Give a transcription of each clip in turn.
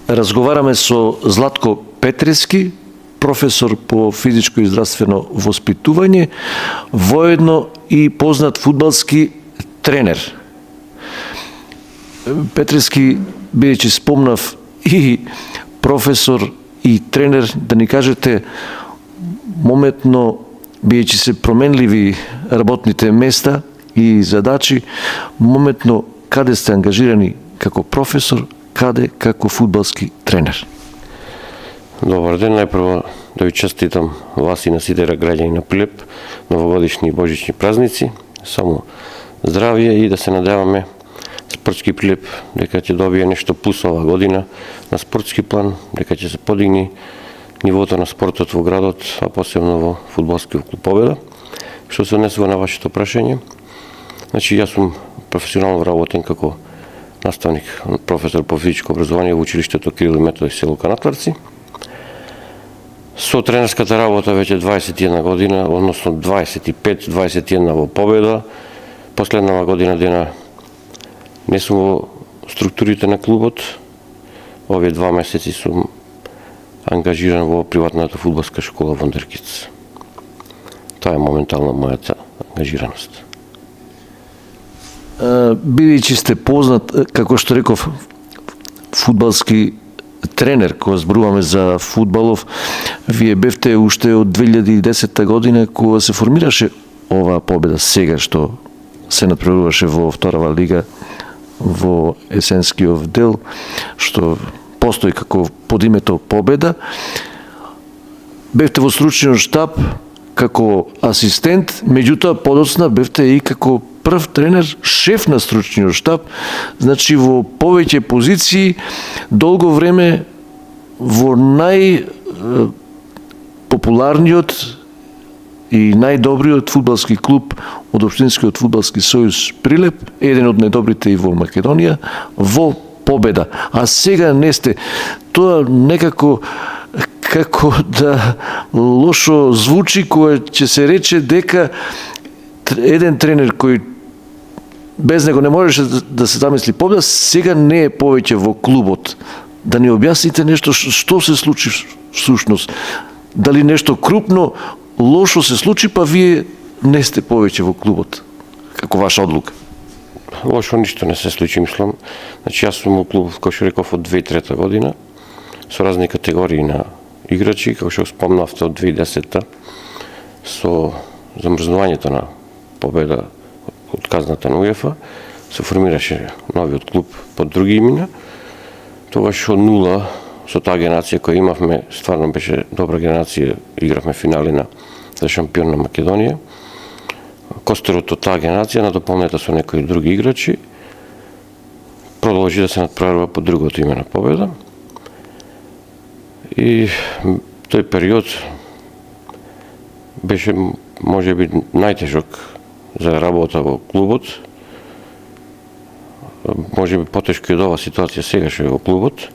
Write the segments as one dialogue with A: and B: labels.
A: разговараме со Златко Петрески, професор по физичко и здравствено воспитување, воедно и познат фудбалски тренер. Петрески, бидејќи спомнав и професор и тренер, да ни кажете мометно, бидејќи се променливи работните места и задачи, мометно каде сте ангажирани како професор, каде како фудбалски тренер?
B: Добар ден, најпрво да ви честитам вас и на сите граѓани на Прилеп, новогодишни и божични празници, само здравје и да се надеваме спортски Прилеп дека ќе добие нешто плюс ова година на спортски план, дека ќе се подигни нивото на спортот во градот, а посебно во фудбалскиот клуб Победа. Што се однесува на вашето прашање, значи јас сум професионално работен како наставник, професор по физичко образование во училиштето Кирил и Методи село Канатларци. Со тренерската работа веќе 21 година, односно 25-21 во Победа. Последнава година дена не сум во структурите на клубот. Овие 2 месеци сум ангажиран во приватната фудбалска школа Вондеркиц. Тоа е моментално мојата ангажираност.
A: Бидејќи сте познат, како што реков, фудбалски тренер, кога зборуваме за фудбалов, вие бевте уште од 2010 година кога се формираше оваа Победа, сега што се надпреваруваше во вторава лига во есенскиот дел, што постои како под името Победа. Бевте во стручниот штаб како асистент, меѓутоа подоцна бевте и како прв тренер, шеф на стручниот штаб, значи во повеќе позиции, долго време во најпопуларниот и најдобриот фудбалски клуб од Општинскиот фудбалски сојуз Прилеп, еден од најдобрите и во Македонија, во Победа. А сега не сте. Тоа некако како да лошо звучи кога ќе се рече дека еден тренер кој без него не можеше да се замисли Победа, сега не е повеќе во клубот. Да ни објасните нешто што се случи всушност. Дали нешто крупно лошо се случи, па вие не сте повеќе во клубот, како ваша одлука?
B: Лошо ништо не се случи, мислам. Значи, јас сум во клуб, како што реков, од 2003 година, со разни категории на играчи, како што спомнавте од 2010-та, со замрзнувањето на Победа од казната на УЕФА, се формираше новиот клуб под други имена. Тогаш од нула, со таа генерација која имавме, стварно беше добра генерација, игравме финали за шампион на Македонија. Костерот од таа генерација, надополнета со некои други играчи, продолжи да се надпреварува под другото име на Победа. И тој период беше можеби најтежок за работа во клубот. Можеби потешко и од оваа ситуација сегаш во клубот,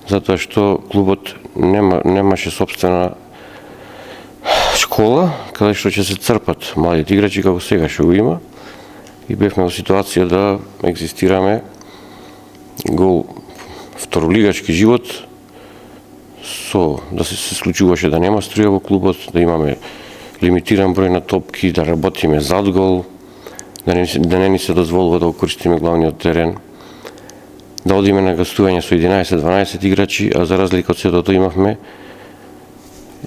B: затоа што клубот немаше собствена школа, каде што ќе се црпат младите играчи, како сега што го има, и бевме во ситуација да екзистираме го второлигачки живот, да се случуваше да нема струја во клубот, да имаме лимитиран број на топки, да работиме зад гол, да не ни се дозволува да го користиме главниот терен, да одиме на гостување со 11-12 играчи, а за разлика од сето тоа имавме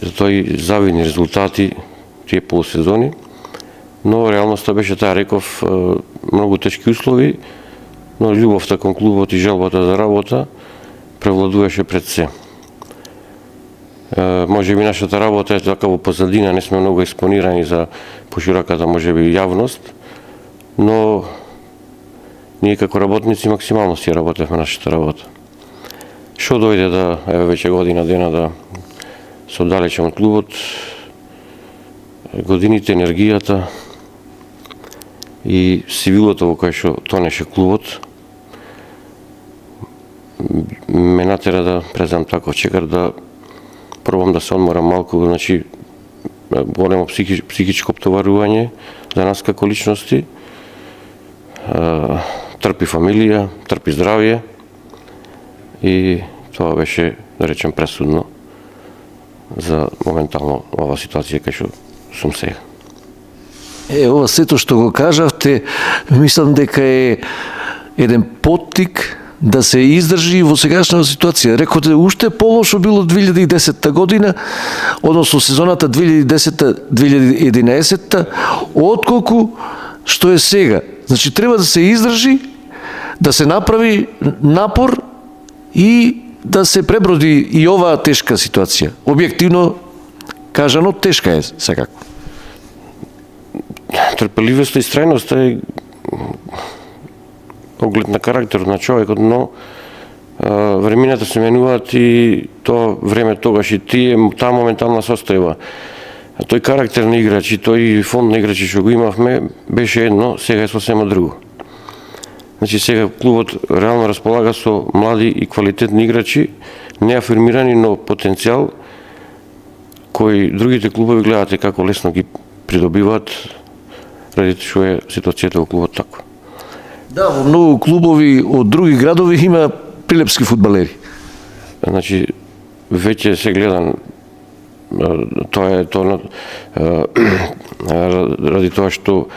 B: затоа и завидни резултати тие полусезони, но реалноста беше таа, реков, многу тешки услови, но љубовта кон клубот и желбата за работа превладуваше пред се. Може би нашата работа е така во позадина, не сме многу експонирани за пошироката можеби јавност, но ние како работници максимално си работевме нашата работа. Што дојде да, еве веќе година дена да се оддалечам од клубот, годините, енергијата и сивилото во кој што тонеше клубот ме натера да презам таков чекар, да пробам да се одморам малку, значи големо психичко оптоварување за нас како личности, трпи фамилија, трпи здравје и Тоа беше, да речем, пресудно за моментално ова ситуација кај што сум сега.
A: Ова сето што го кажавте, мислам дека е еден поттик да се издржи во сегашната ситуација. Рекоте, уште полошо било 2010 година, односно сезоната 2010-2011, отколку што е сега. Значи, треба да се издржи, да се направи напор и да се преброди и оваа тешка ситуација. Објективно кажано, тешка е секако.
B: Трпеливоста и страјноста е оглед на карактерот на човекот, но времината се менуваат и тоа време тогаш и таа моментална состојба. Тој карактер на играчи, тој фонд на играчи што го имавме беше едно, сега е сосема друго. Значи сега клубот реално располага со млади и квалитетни играчи, неафирмирани, но потенцијал кои другите клубови гледате како лесно ги придобиваат, ради што е ситуацијата во клубот таква.
A: Да, во многу клубови од други градови има прилепски фудбалери.
B: Значи, веќе се гледан, ради тоа што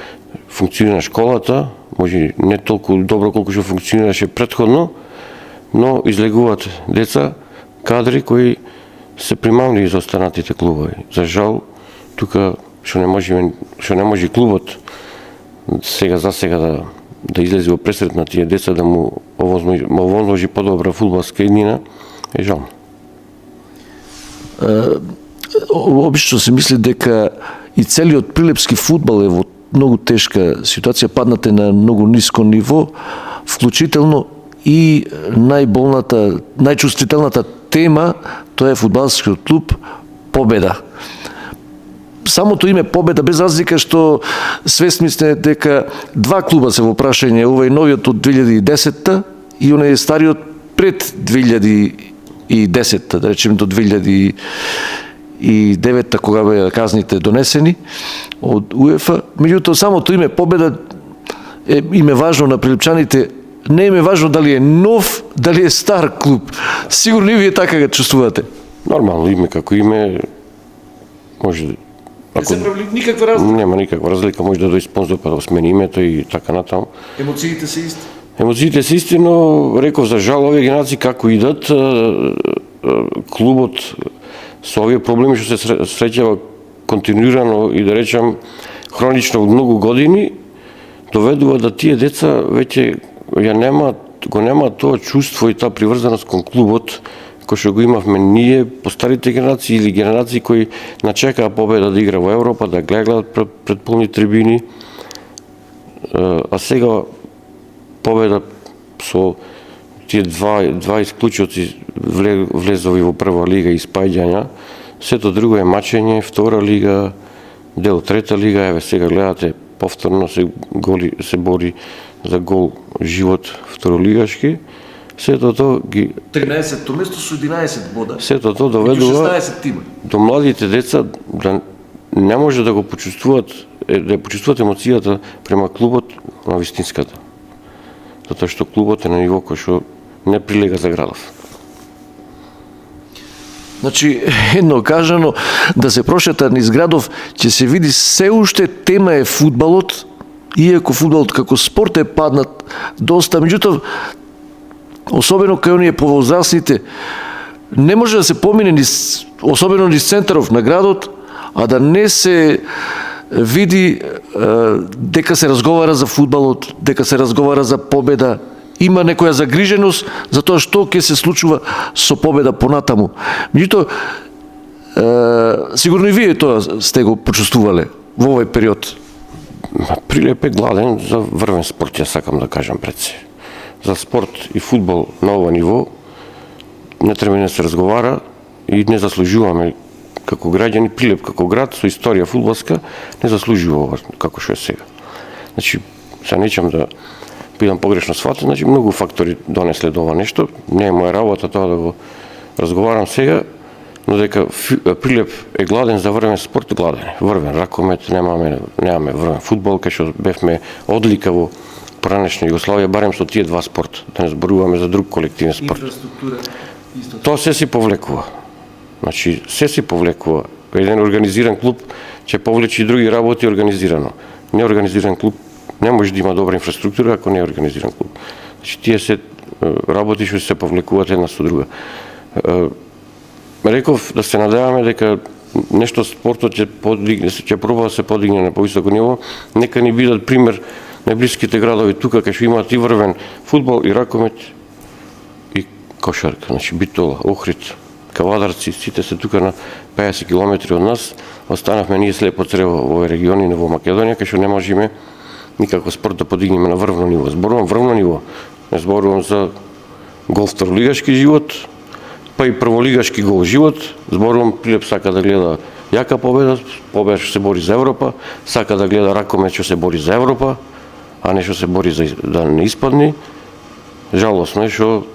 B: функционира школата, може не толку добро колку што функционираше претходно, но излегуваат деца, кадри кои се примамни за останатите клубови. За жал, тука што не може клубот сега да излезе во пресрет на тие деца, да му овозможи подобра фудбалска иднина, е жал.
A: Обично се мисли дека и целиот прилепски фудбал е во многу тешка ситуација, паднате на многу ниско ниво, вклучително и најболната, најчувствителната тема, тоа е фудбалскиот клуб Победа. Самото име Победа, без разлика што свесни сте дека два клуба се во прашање, овој новиот од 2010-та и оној стариот пред 2010-та, да речем до 2009-та, кога беа казните донесени од УЕФА. Меѓутоа, самото име Победа е име важно на прилепчаните. Не им е важно дали е нов, дали е стар клуб. Сигурно и вие така го чувствувате.
B: Нормално, име како име може да...
A: Не се прави никаква разлика?
B: Нема никаква разлика, може да дојде спонзор па да смени името и така натаму.
A: Емоциите се исти?
B: Емоциите се исти, но реков за жал овие генерации како идат, клубот со овие проблеми што се среќава континуирано и да речам хронично многу години, доведува да тие деца веќе го немаат тоа чувство и таа приврзаност кон клубот кој што го имавме ние по старите генерации или генерации кои начекаа Победа да игра во Европа, да гледаат пред полни трибини. А сега Победа со тие два исклучоци влезови во прва лига и спаѓања, сето друго е мачење, втора лига, дел трета лига, еве сега гледате повторно се бори за гол живот второлигашки. Сето тоа ги
A: 13-то место со 11 бода.
B: Сето тоа доведува
A: 16 тима
B: до младите деца да не може да го почувствуваат, да почувствуваат емоцијата према клубот на вистинската. Затоа што клубот е на ниво кој што не прилега за градов.
A: Значи, едно кажано, да се прошета низ градов, ќе се види се уште тема е фудбалот, иако фудбалот како спорт е паднат доста, меѓутоа, особено кај оние повозрастните, не може да се помине особено низ центаров на градот, а да не се види дека се разговара за фудбалот, дека се разговара за Победа, има некоја загриженост за тоа што ќе се случува со Победа понатаму. Меѓутоа, сигурно и вие тоа сте го почувствувале во овој период.
B: Прилеп е гладен за врвен спорт, ја сакам да кажам пред се. За спорт и фудбал на ова ниво не треба да се разговара и не заслужуваме како граѓани, Прилеп како град со историја фудбалска не заслужува ова како што е сега. Значи, се нечам да бидам погрешно сватен, значи многу фактори донесле до ова нешто, не е моја работа тоа да го разговарам сега, но дека Прилеп е гладен за врвен спорт, гладен. Врвен ракомет, немаме врвен фудбал, кај што бевме одлика во поранешна Југославија, барем со тие два спорта, да не зборуваме за друг колективен спорт. Тоа се си повлекува. Значи, се си повлекува. Еден организиран клуб ќе повлечи и други работи организирано. Неорганизиран клуб не може да има добра инфраструктура ако не е организиран клуб. Значи, тие се работи што се повлекуваат една со друга. Реков да се надеваме дека нешто спортот ќе проба да се подигне на повисоко ниво, нека ни бидат пример најблиските градови тука кај што имаат и врвен фудбал и ракомет и кошарка, значи Битола, Охрид, Кавадарци, сите се тука на 50 километри од нас. Останавме ние слепо црево во овој региони во Македонија кај што не можеме никако спорт да подигнеме на врвно ниво. Зборувам врвно ниво, не зборувам за голф второлигашки живот, па и прволигашки гол живот. Зборувам, Прилеп сака да гледа јака победа, победа што се бори за Европа, сака да гледа ракомет што се бори за Европа, а не што се бори за да не испадни. Жалосно е што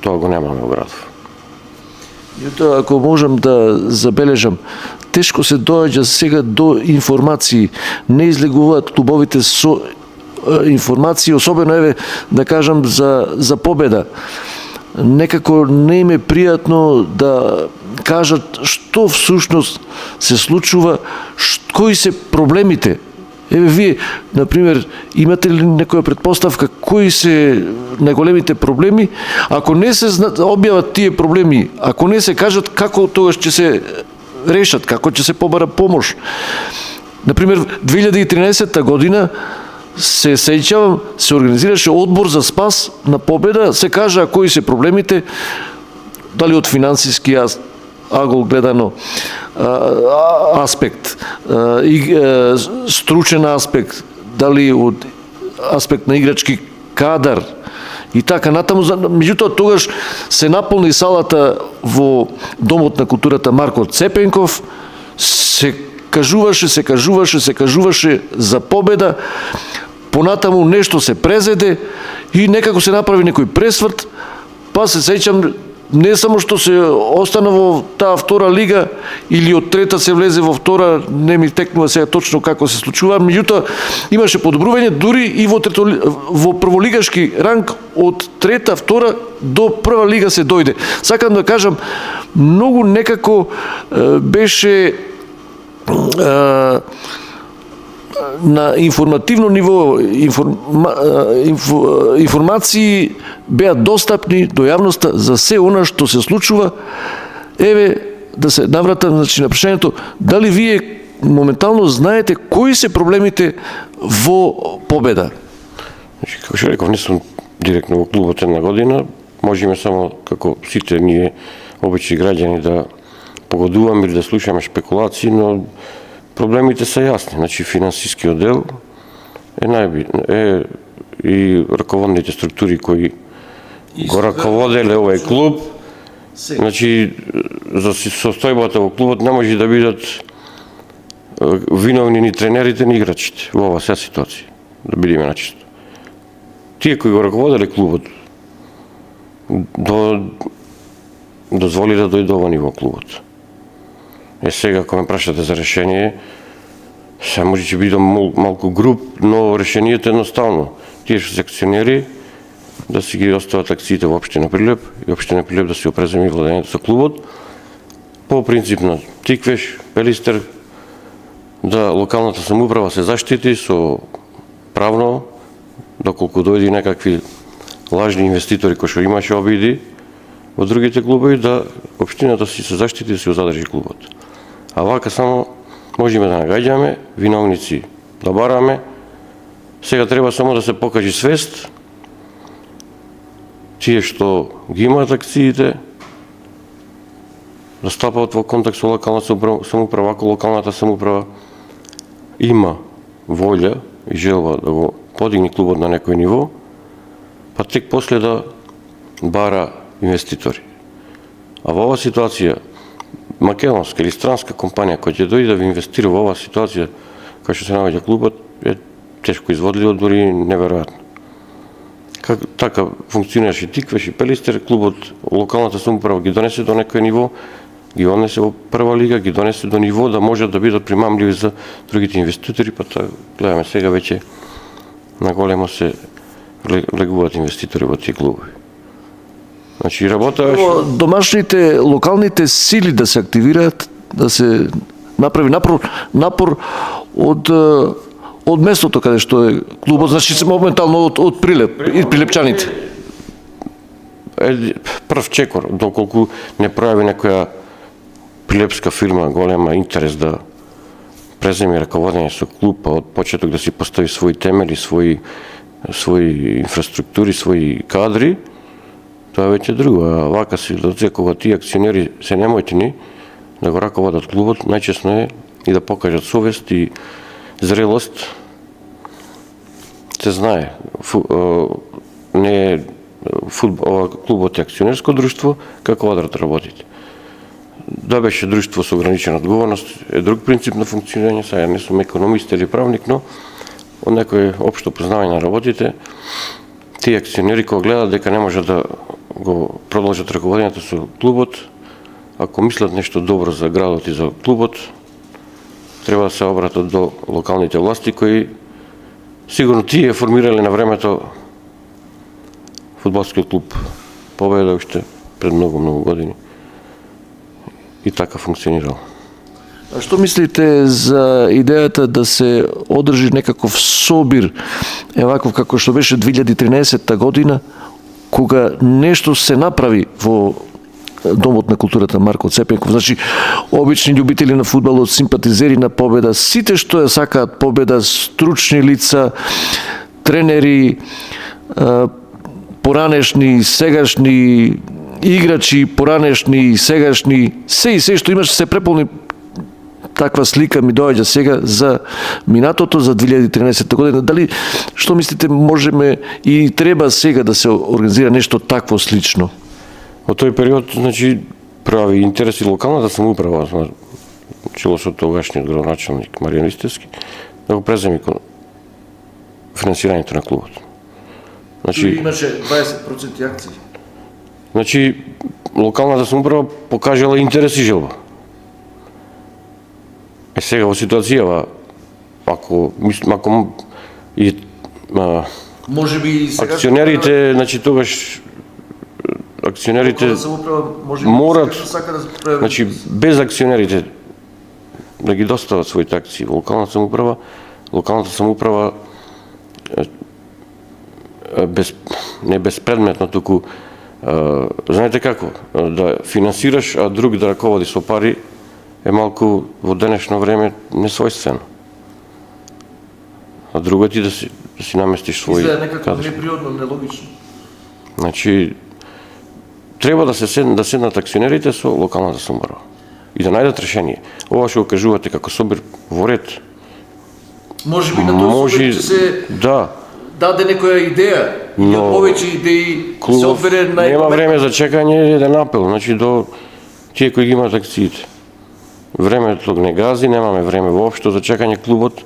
B: тоа го немаме во градов.
A: Јуто, ако можам да забележам, тешко се доаѓа сега до информации, не излегуваат клубовите со информации, особено еве да кажам за победа. Некако не им е пријатно да кажат што всушност се случува, кои се проблемите. Еве вие, например, имате ли некоја предпоставка кои се најголемите проблеми? Ако не се објават тие проблеми, ако не се кажат како тогаш ќе се решат, како ќе се побара помош. Например, 2013 година се сеќавам, се организираше одбор за спас на победа, се кажа кои се проблемите, дали од финансиски агол гледано аспект, и стручен аспект, дали од аспект на играчки кадар и така натаму. Меѓутоа тогаш се наполни салата во Домот на културата Марко Цепенков, се кажуваше за победа, понатаму нешто се презеде и некако се направи некој пресврт, па се сеќам не само што се остана во таа втора лига или од трета се влезе во втора, не ми текнува сега точно како се случува, меѓутоа имаше подобрување дури и во прволигашки ранг од трета, втора до прва лига се дојде. Сакам да кажам, многу некако беше на информативно ниво, информации беа достапни до јавноста за се она што се случува. Еве, да се навратам значи, на прашањето, дали вие моментално знаете кои се проблемите во победа?
B: Значи, како што реков, не сум директно во клубот една година, можеме само како сите ние обични граѓани да погодуваме или да слушаме спекулации, но проблемите се јасни. Значи, финансискиот дел е најбитно. И раководните структури кои го раководеле овој клуб, значи, за состојбата во клубот не може да бидат виновни ни тренерите, ни играчите во оваа ситуација. Да бидеме начисто. Тие кои го раководеле клубот дозволи да дојдовани во клубот. Сега, ако ме прашате за решение, се може ќе биде малку груб, но решението е едноставно. Тие што се акционери да си ги остават акциите во општина Прилеп и општина Прилеп да си опреземи владењето со клубот. По принцип на Тиквеш, Пелистер, да локалната самоуправа се заштити со правно, доколку дојди некакви лажни инвеститори кои што имаше обиди во другите клубови, да општината си се заштити да си го задржи клубот. А вака само можеме да нагаѓаме, виновници да бараме. Сега треба само да се покажи свест, тие што ги имаат акциите, да стапаат во контакт со локалната самоуправа, ако локалната самоуправа има волја и желба да го подигне клубот на некој ниво, па тек после да бара инвеститори. А во оваа ситуација, македонска или странска компанија која ќе дојде да ви инвестира во оваа ситуација, кај што се наоѓа клубот, е тешко изводливо, дури неверојатно. Така функционираше Тиквеш и Пелистер, клубот, локалната самоуправа ги донесе до некој ниво, ги однесе во прва лига, ги донесе до ниво да можат да бидат примамливи за другите инвеститори, па гледаме сега веќе на големо се влегуваат инвеститори во тие клубови. Значи работеваш
A: Домашните, локалните сили да се активираат, да се направи напор од местото каде што е клубот, значи се моментално од Прилеп и прилепчаните.
B: Прв чекор, доколку не пројави некоја прилепска фирма голема интерес да преземи раководење со клуб, а од почеток да си постави своји темели, своји инфраструктури, своји кадри, тоа е веќе друго. А вака си доцека кога тие акционери се немотини да го раководат клубот, најчесно е и да покажат совест и зрелост. Се знае, не е клубот е акционерско друштво, како одрат работите. Да беше друштво со ограничена одговорност, е друг принцип на функционирање, сега не сум економист или правник, но од некој општо познавање на работите, тие акционери кога гледат дека не може да го продолжат раководењето со клубот, ако мислат нешто добро за градот и за клубот, треба да се обратат до локалните власти кои сигурно тие формирале на времето фудбалскиот клуб Победа уште пред многу години. И така функционирал.
A: А што мислите за идејата да се одржи некаков собир, еваков како што беше 2013 година, кога нешто се направи во Домот на културата Марко Цепенков, значи обични љубители на фудбалот, симпатизери на Победа, сите што ја сакаат Победа, стручни лица, тренери, поранешни, сегашни играчи, поранешни, сегашни, се што имаш се преполни. Таква слика ми доаѓа сега за минатото, за 2013 година. Дали, што мислите, можеме и треба сега да се организира нешто такво слично?
B: Во тој период, значи, прави интерес и локалната самоуправа, чело со тогашниот градоначалник Маријан Ристевски, да го преземи финансирањето на клубот. Значи,
A: имаше 20% акции.
B: Значи, локалната самоуправа покажала интерес и желба. Сега во ситуацијава, ако и
A: може би и сега
B: акционерите, значи тогаш акционерите морат, значи без акционерите да ги достават своите акции во локалната самоуправа не безпредметно, туку знаете како, да финансираш, а друг да раководи со пари, е малку во денешно време несвојствено. А друго ти да си наместиш свој
A: изгледа некако неприродно, нелогично.
B: Значи, треба да седнат акционерите со локалната самоуправа и да најдат решение. Ова што го кажувате како собир во ред.
A: Може би на тој собир ќе се даде некоја идеја, или повеќе идеи, се одбере
B: нема време за чекање, еден апел, значи до тие кои ги имаат акциите. Времето не гази, немаме време воопшто за чекање, клубот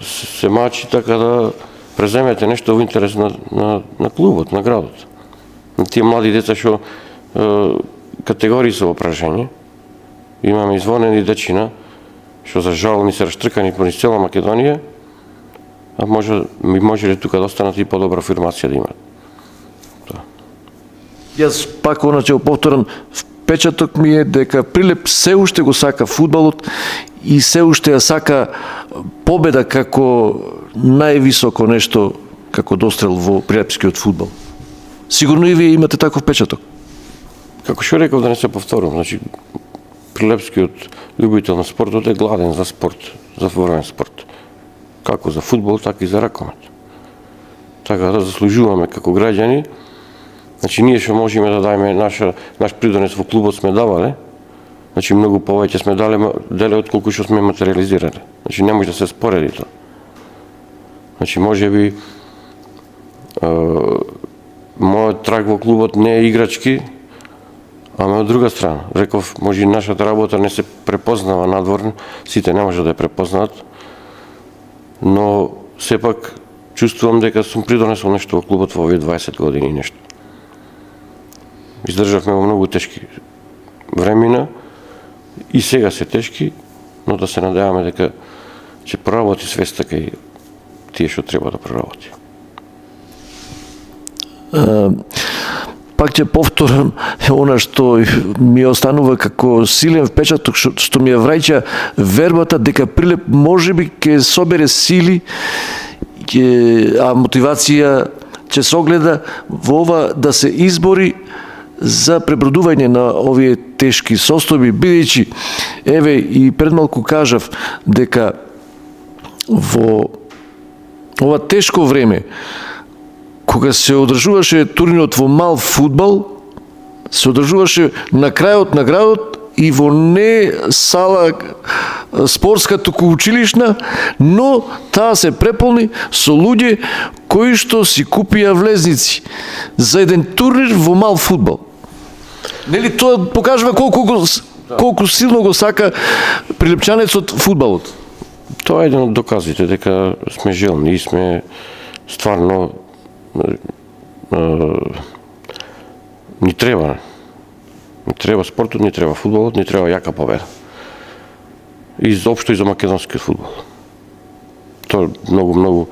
B: се мачи така да преземете нешто во интерес на клубот, на градот. На тие млади деца што категории се во прашање. Имаме извонени дечина што за жал ни се раштркани по цела Македонија, а може ли тука да останат и подобра афирмација да имат.
A: Јас пак оначе повторам, впечаток ми е дека Прилеп се уште го сака фудбалот и се уште ја сака Победа како највисоко нешто, како дострел во прилепскиот фудбал. Сигурно и вие имате таков впечаток.
B: Како што реков, да не се повторам, значи прилепскиот љубител на спортот е гладен за спорт, за воен спорт. Како за фудбал, така и за ракомет. Така да заслужуваме како граѓани. Значи ние што можеме да дајме наш придонес во клубот сме давале, значи многу повеќе сме деле отколку што сме материализирале. Значи не може да се спореди тоа. Значи можеби мојот траг во клубот не е играчки, ама од друга страна, реков, може и нашата работа не се препознава надвор, сите не може да ја препознаат, но сепак чувствувам дека сум придонесол нешто во клубот во овие 20 години нешто. Издржавме во многу тешки времена и сега се тешки, но да се надеваме дека ќе проработи свеста кај тие што треба да проработи.
A: пак ќе повторам она што ми останува како силен впечаток, што ми ја враќа вербата дека Прилеп можеби ќе собере сили, а мотивација ќе се огледа во ова да се избори за пребродување на овие тешки состојби, бидејќи еве и пред малку кажав дека во ова тешко време кога се одржуваше турнирот во мал фудбал, се одржуваше на крајот на градот и во не сала спортска, туку училишна, но таа се преполни со луѓе кои што си купија влезници за еден турнир во мал фудбал. Нели тоа покажува колку силно го сака прилепчанецот фудбалот.
B: Тоа е еден од доказите дека сме желни и сме стварно ни треба спортот, ни треба фудбалот, ни треба јака победа. И заопшто и за македонскиот фудбал. Тоа многу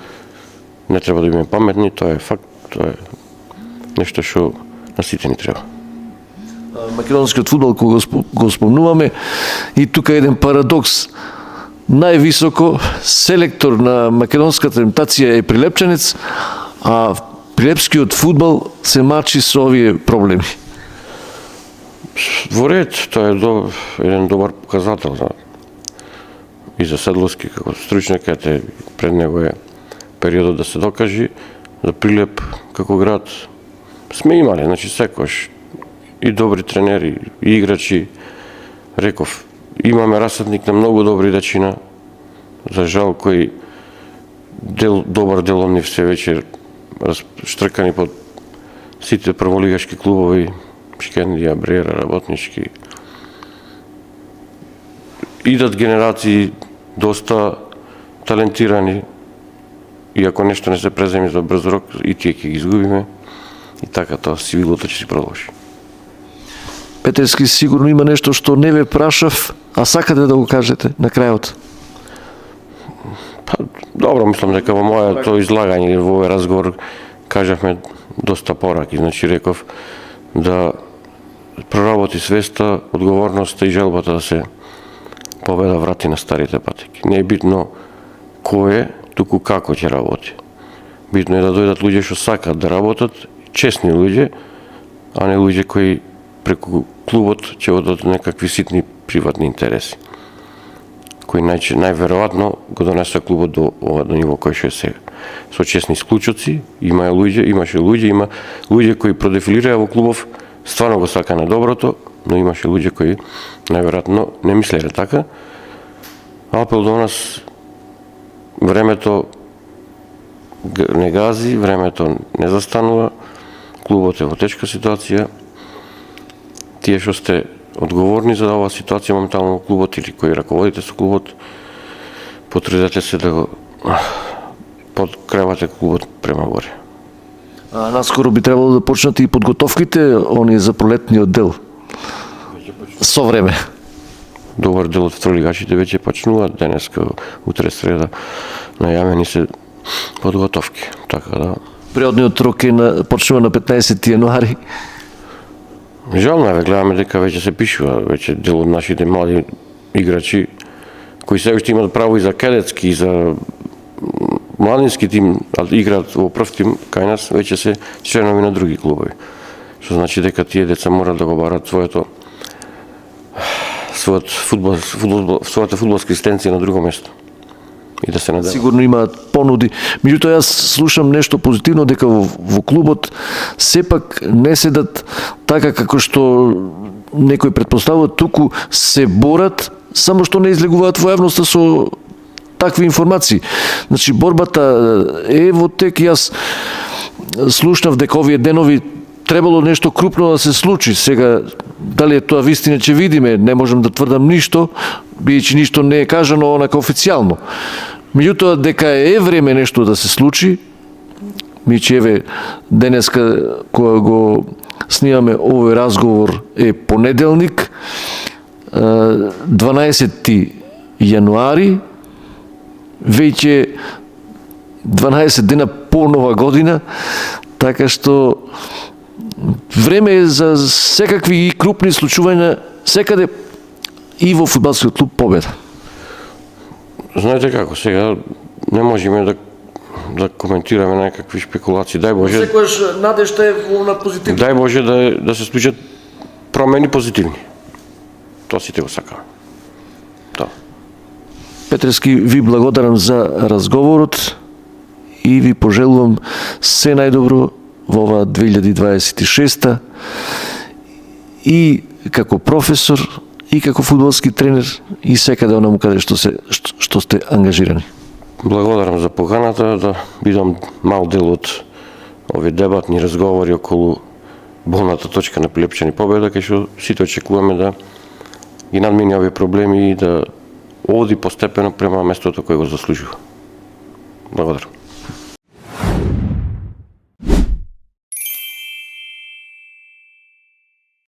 B: не треба да биме паметни, тоа е факт, тоа е нешто што на сите ни треба.
A: Македонскиот фудбал кога го спомнуваме, и тука е еден парадокс. Највисоко селектор на македонската репутација е прилепчанец, а прилепскиот фудбал се мачи со овие проблеми.
B: Во ред, тоа е еден добар показател и за Седловски како стручнак, пред него е периодот да се докажи, за Прилеп како град сме имали, значи секојаш и добри тренери, и играчи, реков, имаме расадник на многу добри дечина, за жал кои добар дел од нив се веќе штркани под сите прволигашки клубови, Шкендија, Брера, Работнички. Идат генерации доста талентирани и ако нешто не се преземи за брз рок, и тие ќе ги изгубиме. И така тоа сивилото ќе си продолжи.
A: Петерски сигурно има нешто што не ве прашав, а сакате да го кажете на крајот.
B: Добро, мислам дека во моето излагање или во овој разговор кажавме доста пораки. Значи реков да проработи свеста, одговорноста и желбата да се победа врати на старите патеки. Не е битно кој е, туку како ќе работи. Битно е да дојдат луѓе што сакат да работат, честни луѓе, а не луѓе кои преку клубот ќе одат некакви ситни приватни интереси, кои најверојатно го донесува клубот до ниво кој што е сега. Со честни исклучоци, има луѓе кои продефилираа во клубов, стварно го сака на доброто, но имаше луѓе кои најверојатно не мислеле така. Апел до нас, времето не гази, времето не застанува, клубот е во тешка ситуација. Тие што сте одговорни за оваа ситуација моментално во клубот или кои раководите со клубот, потрудете се да го подкревате клубот према горе.
A: Наскоро би требало да почнат и подготовките, оние за пролетниот дел. Со време.
B: Добар дел од второлигачите веќе почнуваат денеска, утре среда, најавени се подготовки. Така да.
A: Приодниот рок почнува на 15 јануари.
B: Жално е, гледаме дека веќе се пишува, веќе дел од нашите млади играчи кои се уште имаат право и за кадетски, и за младински тим, играат во прв тим кај нас, веќе се членови на други клубови. Што значи дека тие деца морат да го барат својата фудбалска екзистенција на друго место. И да се надеват.
A: Сигурно имаат понуди. Меѓутоа, јас слушам нешто позитивно, дека во клубот сепак не седат така како што некои предпоставуваат, туку се борат, само што не излегуваат во јавноста со такви информации. Значи, борбата е во тек. Јас слушнав дека овие денови требало нешто крупно да се случи. Сега, дали е тоа вистина, ќе видиме, не можам да тврдам ништо, бидејќи ништо не е кажано онака официјално. Меѓутоа, дека е време нешто да се случи, мијќи еве денеска кога го снимаме овој разговор е понеделник, 12 јануари, веќе 12 дена по нова година, така што Време е за секакви и крупни случувања секаде и во фудбалскиот клуб победа.
B: Знаете како, сега не можеме да коментираме некакви шпекулации. Дај Боже,
A: Секојаш надежта е на позитивно.
B: дај Боже да се случат промени позитивни. Тоа сите го сакаме. Тоа.
A: Петрески, ви благодарам за разговорот и ви пожелувам се најдобро во оваа 2026 и како професор, и како фудбалски тренер, и секаде онаму каде што сте ангажирани.
B: Благодарам за поканата да бидам мал дел од овие дебатни разговори околу болната точка на Пилепчани победа, кај што сите очекуваме да ги надмини овие проблеми и да оди постепено према местото кое го заслужува. Благодарам.